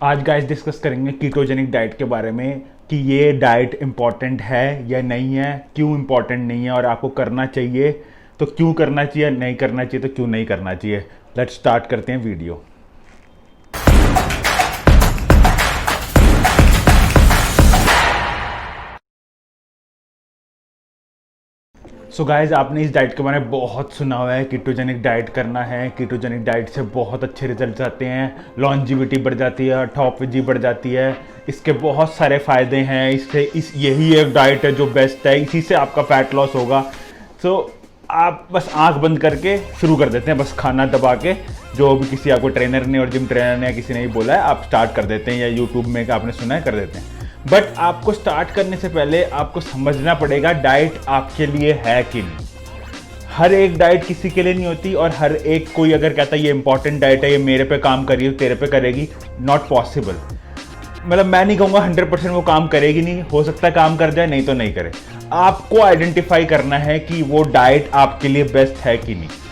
आज guys discuss करेंगे ketogenic diet के बारे में कि ये डाइट इम्पॉर्टेंट है या नहीं है, क्यों इम्पॉर्टेंट नहीं है और आपको करना चाहिए तो क्यों करना चाहिए, नहीं करना चाहिए तो क्यों नहीं करना चाहिए। लेट्स स्टार्ट करते हैं वीडियो। सो गाइज आपने इस डाइट के बारे में बहुत सुना हुआ है। कीटोजेनिक डाइट करना है, कीटोजेनिक डाइट से बहुत अच्छे रिजल्ट्स आते हैं, लॉन्जिविटी बढ़ जाती है, ऑटोफेजी बढ़ जाती है, इसके बहुत सारे फ़ायदे हैं। यही एक डाइट है जो बेस्ट है, इसी से आपका फैट लॉस होगा। सो आप बस आंख बंद करके शुरू कर देते हैं, बस खाना दबा के, जो भी किसी आपको ट्रेनर ने और जिम ट्रेनर ने या किसी ने ही बोला है आप स्टार्ट कर देते हैं, या यूट्यूब में आपने सुना है कर देते हैं। बट आपको स्टार्ट करने से पहले आपको समझना पड़ेगा डाइट आपके लिए है कि नहीं। हर एक डाइट किसी के लिए नहीं होती, और हर एक कोई अगर कहता है ये इंपॉर्टेंट डाइट है, ये मेरे पे काम करी तेरे पे करेगी, नॉट पॉसिबल। मतलब मैं नहीं कहूँगा 100% वो काम करेगी नहीं, हो सकता है काम कर जाए, नहीं तो नहीं करे। आपको आइडेंटिफाई करना है कि वो डाइट आपके लिए बेस्ट है कि नहीं।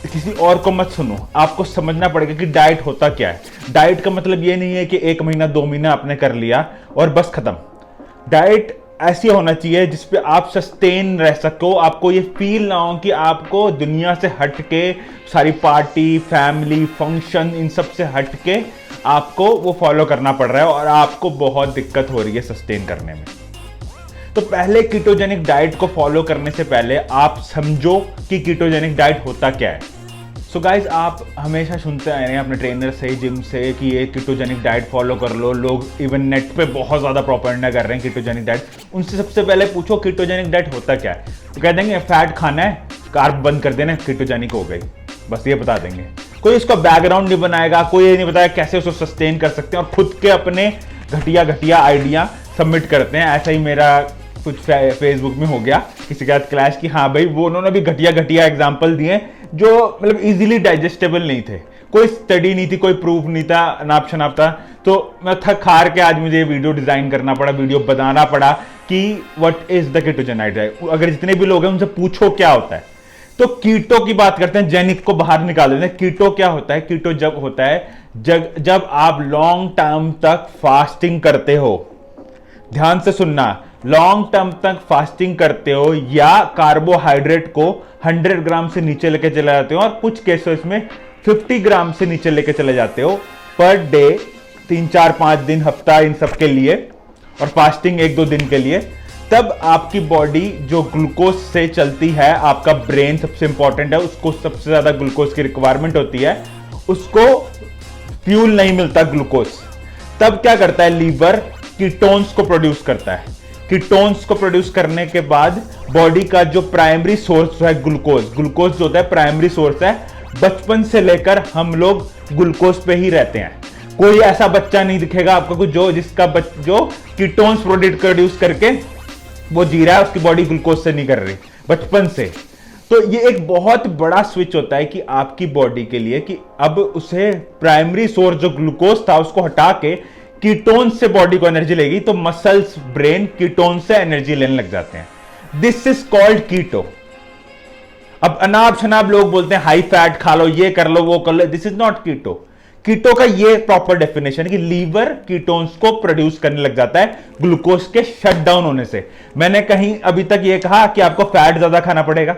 किसी और को मत सुनो, आपको समझना पड़ेगा कि डाइट होता क्या है। डाइट का मतलब ये नहीं है कि 1 महीना 2 महीना आपने कर लिया और बस खत्म। डाइट ऐसी होना चाहिए जिसपे आप सस्टेन रह सको, आपको ये फील ना हो कि आपको दुनिया से हट के, सारी पार्टी, फैमिली, फंक्शन, इन सब से हट के आपको वो फॉलो करना पड़ रहा है और आपको बहुत दिक्कत हो रही है सस्टेन करने में। तो पहले कीटोजेनिक डाइट को फॉलो करने से पहले आप समझो कि कीटोजेनिक डाइट होता क्या है। सो गाइज आप हमेशा सुनते आए हैं अपने ट्रेनर से, जिम से, कि ये कीटोजेनिक डाइट फॉलो कर लो। लोग इवन नेट पे बहुत ज़्यादा प्रोपेगेंडा कर रहे हैं कीटोजेनिक डाइट। उनसे सबसे पहले पूछो कीटोजेनिक डाइट होता क्या है, तो कह देंगे फैट खाना है, कार्ब बंद कर देना, कीटोजेनिक हो गई, बस ये बता देंगे। कोई इसका बैकग्राउंड नहीं बनाएगा, कोई ये नहीं बताएगा कैसे उसको सस्टेन कर सकते हैं, और खुद के अपने घटिया घटिया आइडिया सबमिट करते हैं। ऐसा ही मेरा कुछ फेसबुक में हो गया किसी के साथ क्लैश की, हाँ भाई वो उन्होंने भी घटिया घटिया एग्जाम्पल दिए जो मतलब इजीली डाइजेस्टेबल नहीं थे, कोई स्टडी नहीं थी, कोई प्रूफ नहीं था, नाप शनाप था। तो मैं थक हार के आज मुझे वीडियो डिजाइन करना पड़ा, वीडियो बनाना पड़ा कि what is the ketogenic diet. अगर जितने भी लोग हैं उनसे पूछो क्या होता है, तो कीटो की बात करते हैं, जेनिक को बाहर निकाल देते हैं। कीटो क्या होता है? कीटो जब होता है जब आप लॉन्ग टर्म तक फास्टिंग करते हो, ध्यान से सुनना, लॉन्ग टर्म तक फास्टिंग करते हो या कार्बोहाइड्रेट को 100 ग्राम से नीचे लेके चले जाते हो, और कुछ केसेस में 50 ग्राम से नीचे लेके चले जाते हो पर डे, 3 4 5 दिन, हफ्ता, इन सब के लिए, और फास्टिंग 1-2 दिन के लिए, तब आपकी बॉडी जो ग्लूकोज से चलती है, आपका ब्रेन सबसे इंपॉर्टेंट है, उसको सबसे ज्यादा ग्लूकोज की रिक्वायरमेंट होती है, उसको फ्यूल नहीं मिलता ग्लूकोज। तब क्या करता है? लीवर कीटोन्स को प्रोड्यूस करता है। कीटोन्स को प्रोड्यूस करने के बाद बॉडी का जो प्राइमरी सोर्स है ग्लूकोज जो होता है प्राइमरी सोर्स है, बचपन से लेकर हम लोग ग्लूकोज पे ही रहते हैं। कोई ऐसा बच्चा नहीं दिखेगा आपको जो कीटोन्स प्रोड्यूस करके वो जी रहा है, उसकी बॉडी ग्लूकोज से नहीं कर रही बचपन से। तो ये एक बहुत बड़ा स्विच होता है कि आपकी बॉडी के लिए, कि अब उसे प्राइमरी सोर्स जो ग्लूकोज था उसको हटा के कीटोन से बॉडी को एनर्जी लेगी, तो मसल्स, ब्रेन कीटोन से एनर्जी लेने लग जाते हैं। दिस इज कॉल्ड कीटो। अब अनाब शनाब लोग बोलते हैं हाई फैट खा लो, ये कर लो, वो कर लो, दिस इज नॉट कीटो। कीटो का ये प्रॉपर डेफिनेशन है कि लीवर कीटोन्स को प्रोड्यूस करने लग जाता है ग्लूकोज के शट डाउन होने से। मैंने कहीं अभी तक ये कहा कि आपको फैट ज्यादा खाना पड़ेगा,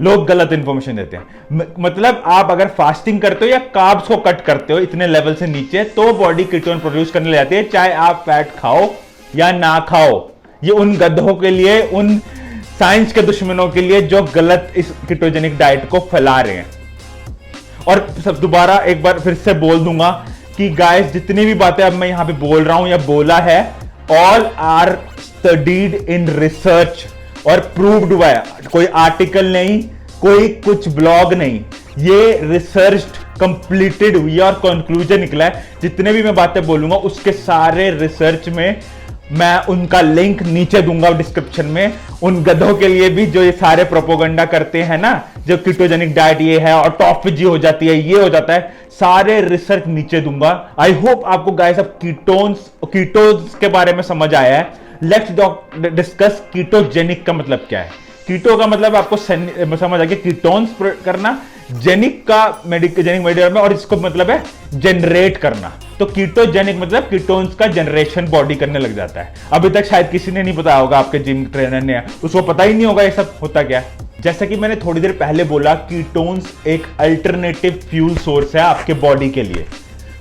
लोग गलत इंफॉर्मेशन देते हैं। मतलब आप अगर फास्टिंग करते हो या कार्ब्स को कट करते हो इतने लेवल से नीचे, तो बॉडी कीटोन प्रोड्यूस करने लग जाती है, चाहे आप फैट खाओ या ना खाओ। ये उन गधों के लिए, उन साइंस के दुश्मनों के लिए जो गलत इस कीटोजेनिक डाइट को फैला रहे हैं। और सब दोबारा एक बार फिर से बोल दूंगा कि गाइस जितनी भी बातें अब मैं यहां पे बोल रहा हूं या बोला है, all are studied in research और प्रूव्ड हुआ है। कोई आर्टिकल नहीं, कोई कुछ ब्लॉग नहीं, ये रिसर्च कंप्लीटेड हुई है और कंक्लूजन निकला है। जितने भी मैं बातें बोलूंगा उसके सारे रिसर्च में मैं उनका लिंक नीचे दूंगा डिस्क्रिप्शन में, उन गधों के लिए भी जो ये सारे प्रोपोगंडा करते हैं ना, जो कीटोजेनिक डाइट ये है, ऑटोफेजी हो जाती है, ये हो जाता है, सारे रिसर्च नीचे दूंगा। आई होप आपको गाइस अब कीटोन्स के बारे में समझ आया है। लेट्स डिस्कस कीटोजेनिक का मतलब क्या है। कीटो का मतलब आपको समझ आ गया, कीटोन्स करना, जेनिक का जेनिक मेडिकल में, और इसको मतलब है जनरेट करना। तो कीटोजेनिक मतलब कीटोन्स का जनरेशन बॉडी करने लग जाता है। अभी तक शायद किसी ने नहीं बताया होगा, आपके जिम ट्रेनर ने, उसको पता ही नहीं होगा ये सब होता क्या है। जैसा कि मैंने थोड़ी देर पहले बोला, कीटोन्स एक अल्टरनेटिव फ्यूल सोर्स है आपके बॉडी के लिए।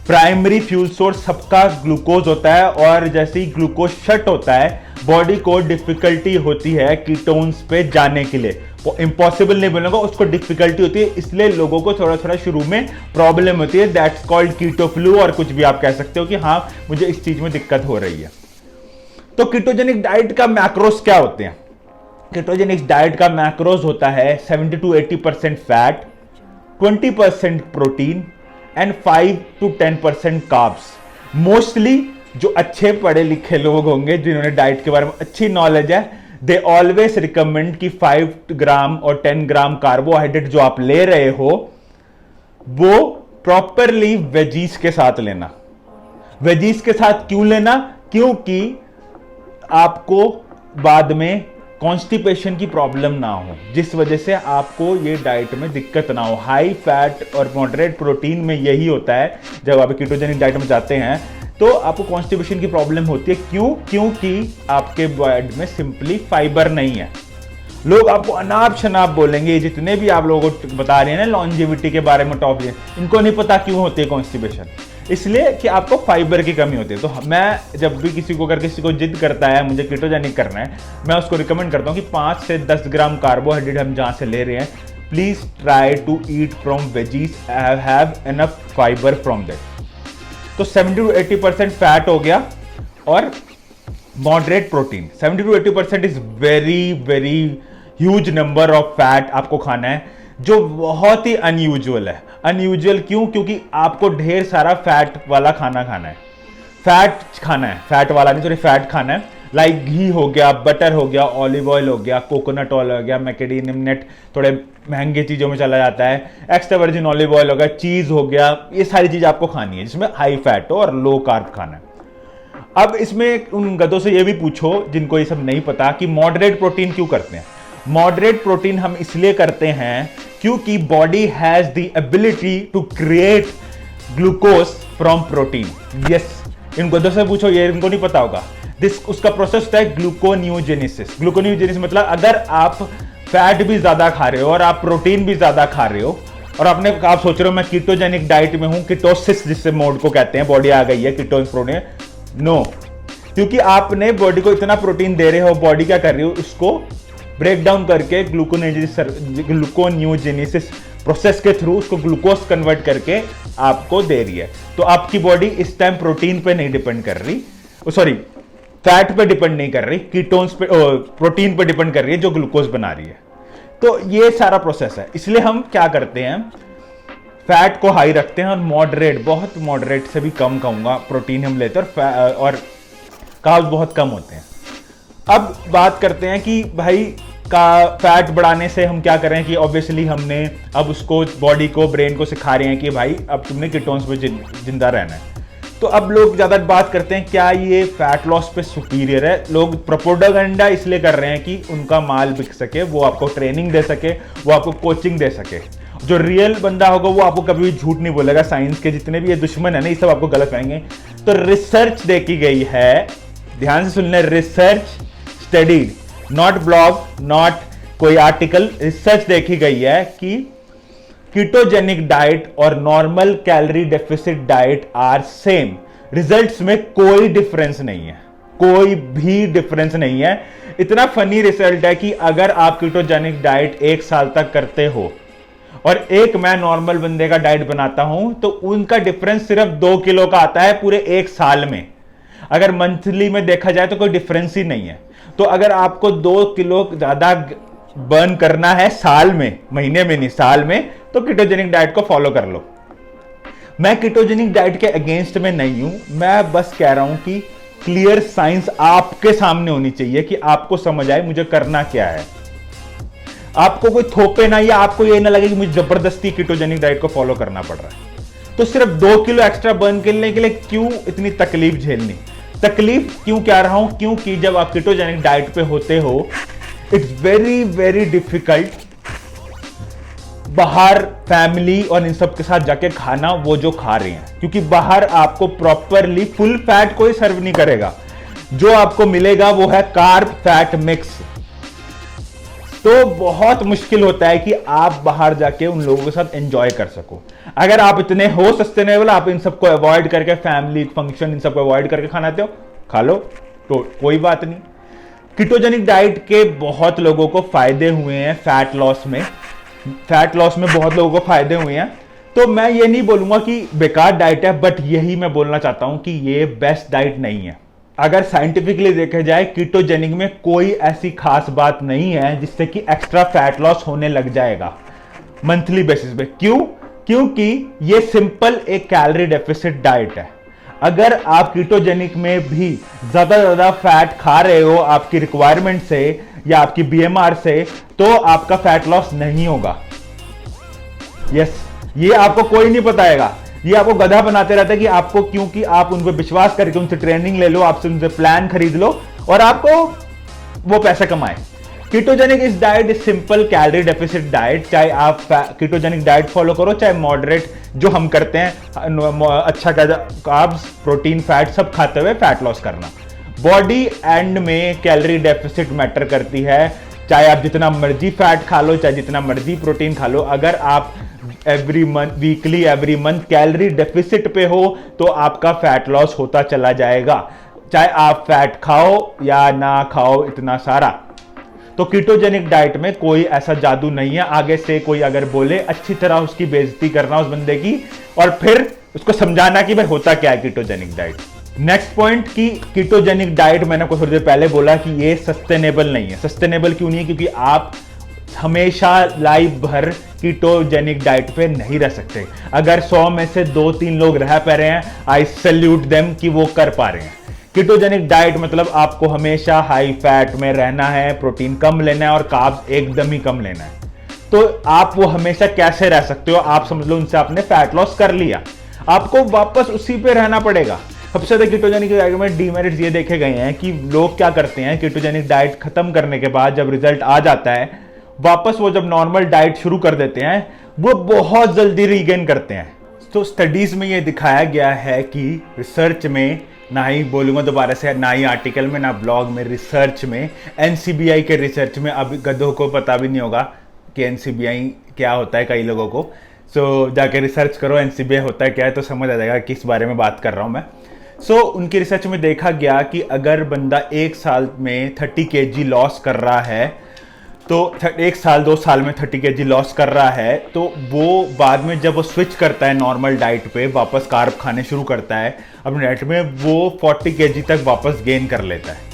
प्राइमरी फ्यूल सोर्स सबका ग्लूकोज होता है, और जैसे ही ग्लूकोज शट होता है बॉडी को डिफिकल्टी होती है कीटोन्स पे जाने के लिए। वो इम्पॉसिबल नहीं बोलूंगा, उसको डिफिकल्टी होती है, इसलिए लोगों को थोड़ा थोड़ा शुरू में प्रॉब्लम होती है। दैट्स कॉल्ड कीटो फ्लू, और कुछ भी आप कह सकते हो कि हाँ मुझे इस चीज में दिक्कत हो रही है। तो कीटोजेनिक डाइट का मैक्रोस क्या होते हैं? कीटोजेनिक डाइट का मैक्रोस होता है 70 to 80% fat, 20% protein and 5 to 10% carbs. Mostly जो अच्छे पढ़े लिखे लोग होंगे, जिन्होंने डाइट के बारे में अच्छी नॉलेज है, दे ऑलवेज रिकमेंड कि 5 ग्राम और 10 ग्राम कार्बोहाइड्रेट जो आप ले रहे हो वो प्रॉपरली वेजीज के साथ लेना। वेजीज के साथ क्यों लेना? क्योंकि आपको बाद में कॉन्स्टिपेशन की प्रॉब्लम ना हो, जिस वजह से आपको ये डाइट में दिक्कत ना हो। हाई फैट और मॉडरेट प्रोटीन में यही होता है, जब आप कीटोजेनिक डाइट में जाते हैं तो आपको कॉन्स्टिपेशन की प्रॉब्लम होती है। क्यों? क्योंकि आपके बॉडी में सिंपली फाइबर नहीं है। लोग आपको अनाप शनाप बोलेंगे, जितने भी आप लोगों को बता रहे हैं ना लॉन्जेविटी के बारे में टॉप, इनको नहीं पता क्यों होती है कॉन्स्टिपेशन, इसलिए कि आपको फाइबर की कमी होती है। तो मैं जब भी किसी को जिद करता है मुझे कीटोजेनिक करना है, मैं उसको रिकमेंड करता हूं कि 5 से 10 ग्राम कार्बोहाइड्रेट हम जहां से ले रहे हैं, please try to eat from veggies, have enough fibre from that. तो 70 to 80% फैट हो गया, और moderate protein. 70 to 80% is very very huge number of fat आपको खाना है, जो बहुत ही अनयूजुअल है। अनयूजुअल क्यों? क्योंकि आपको ढेर सारा फैट वाला खाना खाना है, फैट वाला नहीं, सॉरी, फैट खाना है। लाइक घी हो गया, बटर हो गया, ऑलिव ऑयल हो गया, कोकोनट ऑयल हो गया, मैकेडेमियम नट थोड़े महंगे चीज़ों में चला जाता है, एक्स्ट्रा वर्जिन ऑलिव ऑयल हो गया, चीज़ हो गया, ये सारी चीज़ आपको खानी है जिसमें हाई फैट हो और लो कार्ब खाना है। अब इसमें उन गधों से ये भी पूछो जिनको ये सब नहीं पता कि मॉडरेट प्रोटीन क्यों करते हैं। मॉडरेट प्रोटीन हम इसलिए करते हैं क्योंकि body has the ability to create glucose from protein. Yes, इन गधों से पूछो, ये इनको नहीं पता होगा। उसका प्रोसेस होता है ग्लूकोनियोजेनेसिस। ग्लूकोनियोजेनेसिस मतलब अगर आप फैट भी ज्यादा खा रहे हो और आप प्रोटीन भी ज्यादा खा रहे हो, और आप सोच रहे हो मैं कीटोजेनिक डाइट में हूं, कीटोसिस जिससे मोड को कहते हैं, बॉडी आ गई है कीटोन प्रोटीन, नो, क्योंकि आपने बॉडी को इतना प्रोटीन दे रहे हो, बॉडी क्या कर रही हो, उसको ब्रेक डाउन करके ग्लूकोनियोजेनेसिस प्रोसेस के थ्रू उसको ग्लूकोज कन्वर्ट करके आपको दे रही है। तो आपकी बॉडी इस टाइम प्रोटीन पे नहीं डिपेंड कर रही, सॉरी फैट पे डिपेंड नहीं कर रही, कीटोन्स पे, प्रोटीन पे डिपेंड कर रही है जो ग्लूकोज बना रही है। तो ये सारा प्रोसेस है, इसलिए हम क्या करते हैं, फैट को हाई रखते हैं और मॉडरेट, बहुत मॉडरेट से भी कम कहूंगा, प्रोटीन हम लेते हैं और कार्ब्स बहुत कम होते हैं। अब बात करते हैं कि भाई का फैट बढ़ाने से हम क्या करें, कि ऑब्वियसली हमने अब उसको, बॉडी को, ब्रेन को सिखा रहे हैं कि भाई अब तुमने कीटोन्स पे जिंदा रहना है। तो अब लोग ज्यादा बात करते हैं क्या ये फैट लॉस पे सुपीरियर है। लोग प्रोपोगंडा इसलिए कर रहे हैं कि उनका माल बिक सके, वो आपको ट्रेनिंग दे सके, वो आपको कोचिंग दे सके। जो रियल बंदा होगा वो आपको कभी भी झूठ नहीं बोलेगा। साइंस के जितने भी ये दुश्मन है ना, ये सब आपको गलत कहेंगे। तो रिसर्च देखी गई है, ध्यान से सुनना, research studied, not blog, not कोई आर्टिकल, रिसर्च देखी गई है कि कीटोजेनिक डाइट और normal calorie deficit diet are same. Results में कोई डिफरेंस नहीं है, कोई भी डिफरेंस नहीं है। इतना फनी रिजल्ट है कि अगर आप कीटोजेनिक डाइट 1 साल तक करते हो और एक मैं नॉर्मल बंदे का डाइट बनाता हूं, तो उनका डिफरेंस सिर्फ 2 किलो का आता है पूरे 1 साल में। अगर मंथली में देखा जाए तो कोई डिफरेंस ही नहीं है। तो अगर आपको 2 किलो ज्यादा बर्न करना है साल में, महीने में नहीं, साल में, तो कीटोजेनिक डाइट को फॉलो कर लो। मैं कीटोजेनिक डाइट के अगेंस्ट में नहीं हूं, मैं बस कह रहा हूं कि क्लियर साइंस आपके सामने होनी चाहिए कि आपको समझ आए मुझे करना क्या है। आपको कोई थोपे ना, या आपको ये ना लगे कि मुझे जबरदस्ती कीटोजेनिक डाइट को फॉलो करना पड़ रहा है। तो सिर्फ 2 किलो एक्स्ट्रा बर्न करने के लिए क्यों इतनी तकलीफ झेलनी? तकलीफ क्यों कह रहा हूं? क्योंकि जब आप कीटोजेनिक डाइट पे होते हो, इट्स वेरी वेरी डिफिकल्ट बाहर फैमिली और इन सब के साथ जाके खाना वो जो खा रहे हैं, क्योंकि बाहर आपको प्रॉपरली फुल फैट कोई सर्व नहीं करेगा। जो आपको मिलेगा वो है कार्ब फैट मिक्स। तो बहुत मुश्किल होता है कि आप बाहर जाके उन लोगों के साथ एंजॉय कर सको। अगर आप इतने हो सस्टेनेबल, आप इन सबको अवॉइड करके, फैमिली फंक्शन इन सबको अवॉइड करके खाना आते हो, खा लो, तो कोई बात नहीं। कीटोजेनिक डाइट के बहुत लोगों को फायदे हुए हैं फैट लॉस में बहुत लोगों को फायदे हुए हैं। तो मैं ये नहीं बोलूंगा कि बेकार डाइट है, बट यही मैं बोलना चाहता हूं कि ये बेस्ट डाइट नहीं है। अगर साइंटिफिकली देखा जाए, कीटोजेनिक में कोई ऐसी खास बात नहीं है जिससे कि एक्स्ट्रा फैट लॉस होने लग जाएगा मंथली बेसिस पे। क्योंकि ये सिंपल एक कैलोरी डेफिसिट डाइट है। अगर आप कीटोजेनिक में भी ज्यादा फैट खा रहे हो आपकी रिक्वायरमेंट से या आपकी बीएमआर से, तो आपका फैट लॉस नहीं होगा। यस, ये आपको कोई नहीं बताएगा, ये आपको गधा बनाते रहता है कि आपको, क्योंकि आप उन पर विश्वास करके उनसे ट्रेनिंग ले लो, आपसे उनसे प्लान खरीद लो और आपको वो पैसा कमाए। कीटोजेनिक इस diet is simple calorie deficit diet. चाहे आप कीटोजेनिक डाइट फॉलो करो, चाहे मॉडरेट जो हम करते हैं, अच्छा कार्ब्स, प्रोटीन, फैट सब खाते हुए फैट लॉस करना। बॉडी एंड में कैलोरी डेफिसिट मैटर करती है। चाहे आप जितना मर्जी फैट खा लो, चाहे जितना मर्जी प्रोटीन खा लो, अगर आप एवरी मंथ कैलोरी डेफिसिट पे हो तो आपका फैट लॉस होता चला जाएगा, चाहे आप फैट खाओ या ना खाओ इतना सारा। तो कीटोजेनिक डाइट में कोई ऐसा जादू नहीं है। आगे से कोई अगर बोले, अच्छी तरह उसकी बेइज्जती करना उस बंदे की, और फिर उसको समझाना कि भाई होता क्या है कीटोजेनिक डाइट। नेक्स्ट पॉइंट कि कीटोजेनिक डाइट, मैंने आपको थोड़ी देर पहले बोला कि ये सस्टेनेबल नहीं है। सस्टेनेबल क्यों नहीं है? क्योंकि आप हमेशा लाइफ भर कीटोजेनिक डाइट पे नहीं रह सकते। अगर 100 में से 2-3 लोग रह पा रहे हैं, आई सैल्यूट देम कि वो कर पा रहे हैं। कीटोजेनिक डाइट मतलब आपको हमेशा हाई फैट में रहना है, प्रोटीन कम लेना है और कार्ब्स एकदम ही कम लेना है। तो आप वो हमेशा कैसे रह सकते हो? आप समझ लो उनसे आपने फैट लॉस कर लिया, आपको वापस उसी पे रहना पड़ेगा। सबसे ज्यादा कीटोजेनिक डाइट में डीमेरिट्स ये देखे गए हैं कि लोग क्या करते हैं, कीटोजेनिक डाइट खत्म करने के बाद जब रिजल्ट आ जाता है, वापस वो जब नॉर्मल डाइट शुरू कर देते हैं, वो बहुत जल्दी रीगेन करते हैं। तो स्टडीज में ये दिखाया गया है कि रिसर्च में, ना ही बोलूंगा दोबारा से, ना ही आर्टिकल में ना ब्लॉग में, रिसर्च में, एनसीबीआई के रिसर्च में, अब गधों को पता भी नहीं होगा कि एनसीबीआई क्या होता है कई लोगों को। सो जाके रिसर्च करो एनसीबीआई होता है क्या है, तो समझ आ जाएगा किस बारे में बात कर रहा हूँ मैं। उनकी रिसर्च में देखा गया कि अगर बंदा 1 साल में 30 kg लॉस कर रहा है, तो 1 साल 2 साल में 30 kg लॉस कर रहा है, तो वो बाद में जब वो स्विच करता है नॉर्मल डाइट पे, वापस कार्ब खाने शुरू करता है अपने डाइट में, वो 40 kg तक वापस गेन कर लेता है।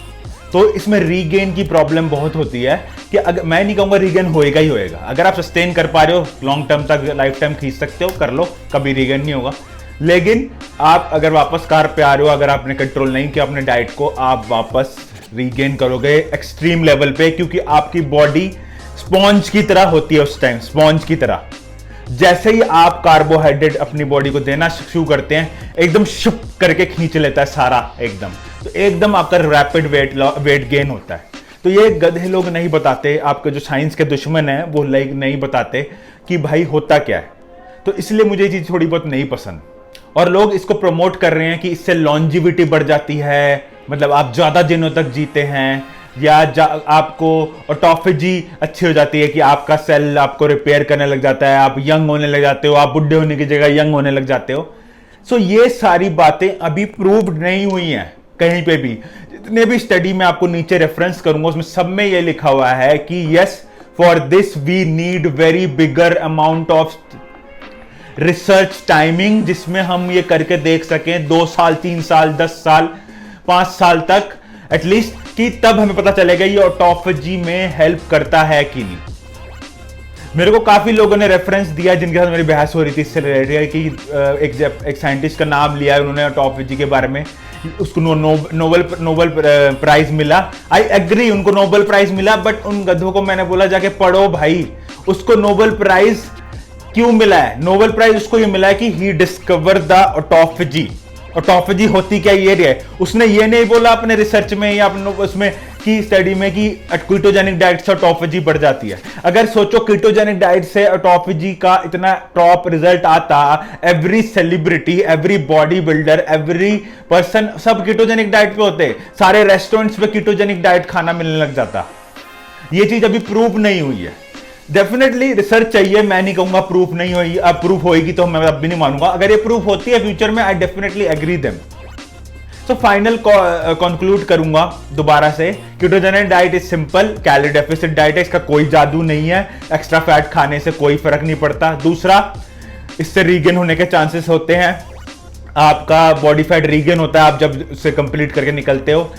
तो इसमें रीगेन की प्रॉब्लम बहुत होती है कि अगर, मैं नहीं कहूँगा रीगेन होएगा ही होएगा। अगर आप सस्टेन कर पा रहे हो, लॉन्ग टर्म तक, लाइफ टाइम खींच सकते हो, कर लो, कभी रीगेन नहीं होगा। लेकिन आप अगर वापस कार्ब पे आ रहे हो, अगर आपने कंट्रोल नहीं किया अपने डाइट को, आप वापस रीगेन करोगे एक्सट्रीम लेवल पे, क्योंकि आपकी बॉडी स्पॉन्ज की तरह होती है उस टाइम, स्पॉन्ज की तरह। जैसे ही आप कार्बोहाइड्रेट अपनी बॉडी को देना शुरू करते हैं, एकदम शुप करके खींच लेता है सारा एकदम, तो एकदम आपका रैपिड वेट गेन होता है। तो ये गधे लोग नहीं बताते, आपके जो साइंस के दुश्मन है वो नहीं बताते कि भाई होता क्या है। तो इसलिए मुझे ये चीज थोड़ी बहुत नहीं पसंद। और लोग इसको प्रमोट कर रहे हैं कि इससे लॉन्जिविटी बढ़ जाती है, मतलब आप ज्यादा दिनों तक जीते हैं, या आपको ऑटोफेजी अच्छी हो जाती है कि आपका सेल आपको रिपेयर करने लग जाता है, आप यंग होने लग जाते हो, आप बुढ़े होने की जगह यंग होने लग जाते हो। ये सारी बातें अभी प्रूव्ड नहीं हुई हैं कहीं पे भी। जितने भी स्टडी में आपको नीचे रेफरेंस करूंगा उसमें सब में ये लिखा हुआ है कि yes, for this we need very bigger amount of research timing, जिसमें हम ये करके देख सकें 2 साल, 3 साल, 10 साल, 5 साल तक एटलीस्ट, कि तब हमें पता चलेगा ये ऑटोफेजी में हेल्प करता है कि नहीं। मेरे को काफी लोगों ने रेफरेंस दिया जिनके साथ मेरी बहस हो रही थी इससे रिलेटेड कि एक साइंटिस्ट का नाम लिया है उन्होंने ऑटोफेजी के बारे में, उसको नोबेल प्राइज मिला। आई एग्री, उनको नोबेल प्राइज मिला, बट उन गधों को मैंने बोला जाके पढ़ो भाई, उसको नोबेल प्राइज क्यों मिला है? नोबेल प्राइज उसको ये मिला है कि ही डिस्कवर द ऑटोफेजी। ऑटोफेजी होती क्या ये है? उसने ये नहीं बोला अपने रिसर्च में या अपने उसमें उसकी स्टडी में कि कीटोजेनिक डाइट से ऑटोफेजी बढ़ जाती है। अगर सोचो कीटोजेनिक डाइट से ऑटोफेजी का इतना टॉप रिजल्ट आता, every celebrity, every body builder, every person सब कीटोजेनिक डाइट पे होते, सारे रेस्टोरेंट्स पे कीटोजेनिक डाइट खाना मिलने लग जाता। ये चीज अभी प्रूव नहीं हुई है। डेफिनेटली रिसर्च चाहिए, मैं नहीं कहूंगा प्रूफ नहीं हुई, अब प्रूफ होएगी तो मैं अब भी नहीं मानूंगा। अगर ये प्रूफ होती है फ्यूचर में, आई डेफिनेटली एग्री देम। तो फाइनल कंक्लूड करूंगा दोबारा से, ketogenic diet is simple, calorie deficit diet है, इसका कोई जादू नहीं है, एक्स्ट्रा फैट खाने से कोई फर्क नहीं पड़ता। दूसरा, इससे रीगेन होने के चांसेस होते हैं, आपका बॉडी फैट रीगेन होता है आप जब उसे कंप्लीट करके निकलते हो।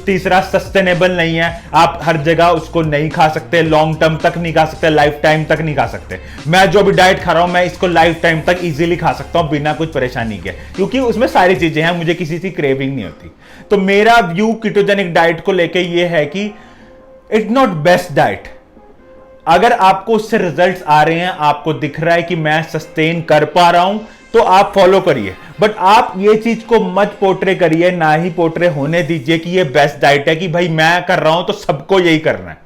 तीसरा, सस्टेनेबल नहीं है, आप हर जगह उसको नहीं खा सकते, लॉन्ग टर्म तक नहीं खा सकते, लाइफ टाइम तक नहीं खा सकते। मैं जो भी डाइट खा रहा हूं, मैं इसको लाइफ टाइम तक इजीली खा सकता हूं बिना कुछ परेशानी के, क्योंकि उसमें सारी चीजें हैं, मुझे किसी की क्रेविंग नहीं होती। तो मेरा व्यू कीटोजेनिक डाइट को लेके ये है कि इट्स नॉट बेस्ट डाइट। अगर आपको उससे रिजल्ट्स आ रहे हैं, आपको दिख रहा है कि मैं सस्टेन कर पा रहा हूं, तो आप फॉलो करिए। बट आप ये चीज को मत पोर्ट्रे करिए, ना ही पोर्ट्रे होने दीजिए कि ये बेस्ट डाइट है, कि भाई मैं कर रहा हूं तो सबको यही करना है।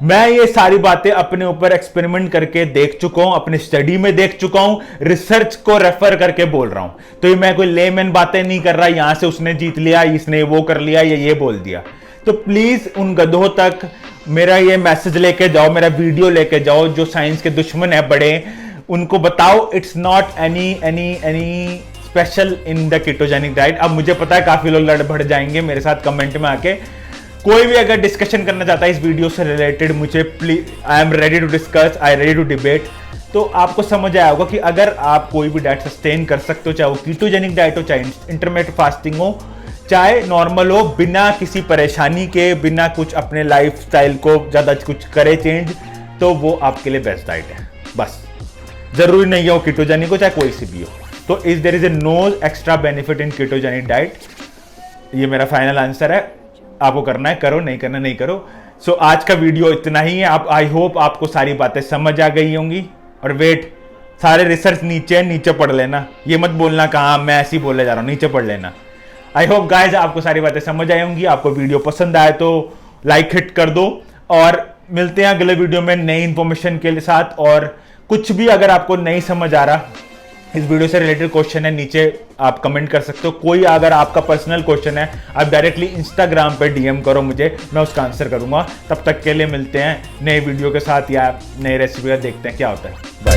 मैं ये सारी बातें अपने ऊपर एक्सपेरिमेंट करके देख चुका हूं, अपनी स्टडी में देख चुका हूं, रिसर्च को रेफर करके बोल रहा हूं। तो ये मैं कोई लेमैन बातें नहीं कर रहा, यहां से उसने जीत लिया, इसने वो कर लिया, ये बोल दिया। तो प्लीज उन गधों तक मेरा ये मैसेज लेके जाओ, मेरा वीडियो लेके जाओ, जो साइंस के दुश्मन है बड़े, उनको बताओ it's not any special in the ketogenic diet. अब मुझे पता है काफी लोग लड़ भड़ जाएंगे मेरे साथ कमेंट में आके। कोई भी अगर डिस्कशन करना चाहता है इस वीडियो से रिलेटेड, मुझे please, I am ready to discuss, I ready to debate. तो आपको समझ आया होगा कि अगर आप कोई भी डाइट सस्टेन कर सकते हो, चाहे वो कीटोजेनिक डाइट हो, चाहे इंटरमिटेंट फास्टिंग हो, चाहे नॉर्मल हो, बिना किसी परेशानी के, बिना कुछ अपने लाइफ स्टाइल को ज्यादा कुछ करे चेंज, तो वो आपके लिए बेस्ट डाइट है। बस जरूरी नहीं हो कीटोजेनिक हो, चाहे कोई सी भी हो। तो is there is a no extra benefit in ketogenic diet. ये मेरा फाइनल आंसर है। आपको करना है करो, नहीं करना नहीं करो। सो आज का वीडियो इतना ही है। आप, आई होप आपको सारी बातें समझ आ गई होंगी। और वेट, सारे रिसर्च नीचे पढ़ लेना, ये मत बोलना कहाँ मैं ऐसे ही बोले जा रहा हूँ, नीचे पढ़ लेना। आई होप गाइज आपको सारी बातें समझ आई होंगी। आपको वीडियो पसंद आए तो लाइक हिट कर दो, और मिलते हैं अगले वीडियो में नई इंफॉर्मेशन के साथ। और कुछ भी अगर आपको नहीं समझ आ रहा, इस वीडियो से रिलेटेड क्वेश्चन है, नीचे आप कमेंट कर सकते हो। कोई अगर आपका पर्सनल क्वेश्चन है, आप डायरेक्टली इंस्टाग्राम पे डीएम करो मुझे, मैं उसका आंसर करूंगा। तब तक के लिए मिलते हैं नए वीडियो के साथ या नए रेसिपी का, देखते हैं क्या होता है। बाय।